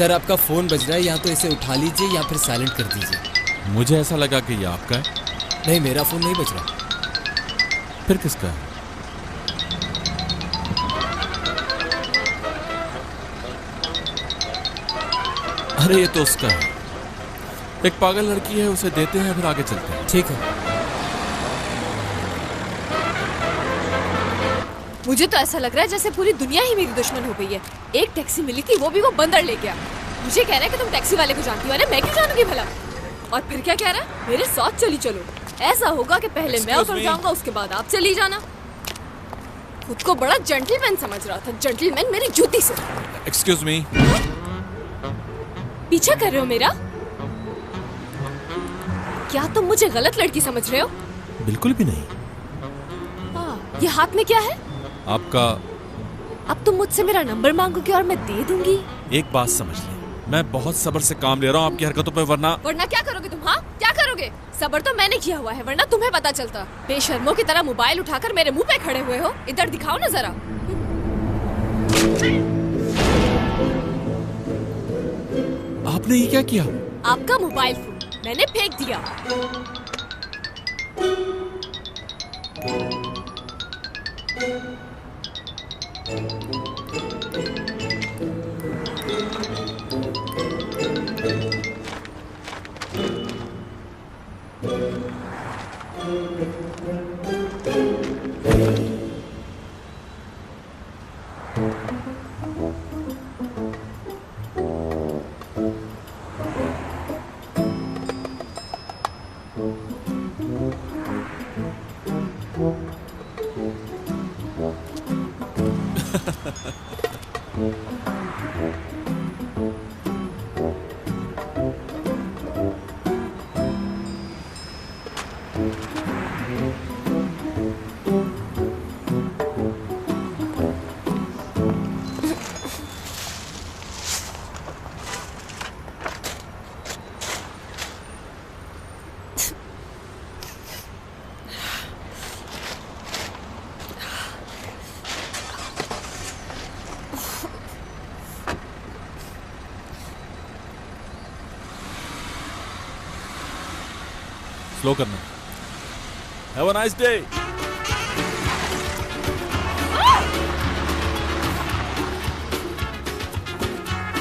Sir आपका phone बज रहा है, या तो इसे उठा लीजिए या फिर साइलेंट कर दीजिए। मुझे ऐसा लगा कि ये आपका है। नहीं, मेरा फोन नहीं बज रहा। फिर किसका है? अरे ये तो उसका है। एक पागल लड़की है, उसे देते हैं फिर आगे चलते हैं। ठीक है। मुझे तो ऐसा लग रहा है जैसे पूरी दुनिया ही मेरी दुश्मन हो गई है। एक टैक्सी मिली थी, वो भी वो बंदर ले गया। मुझे कह रहा है कि तुम टैक्सी वाले को जानती हो। अरे मैं क्यों जानूंगी भला? और फिर क्या कह रहा है? मेरे साथ चली चलो। ऐसा होगा कि पहले मैं उतर जाऊंगा, उसके बाद आप चली जाना। खुद को बड़ा जेंटलमैन समझ रहा था। जेंटलमैन मेरी जूती से। Excuse me. पीछा कर रहे हो मेरा? क्या तुम मुझे गलत लड़की समझ रहे हो? बिल्कुल भी नहीं। ये हाथ में क्या है? आपका। अब तुम मुझसे मेरा नंबर मांगोगे और मैं दे दूंगी। एक बात समझ ले, मैं बहुत सब्र से काम ले रहा हूँ आपकी हरकतों पे, वरना क्या करोगे तुम? हाँ, क्या करोगे? सब्र तो मैंने किया हुआ है, वरना तुम्हें पता चलता। बेशर्मों की तरह मोबाइल उठाकर मेरे मुंह पे खड़े हुए हो। इधर दिखाओ ना जरा। आपने ये क्या किया? आपका मोबाइल फोन मैंने फेंक दिया। स्लो करना। Have a nice day.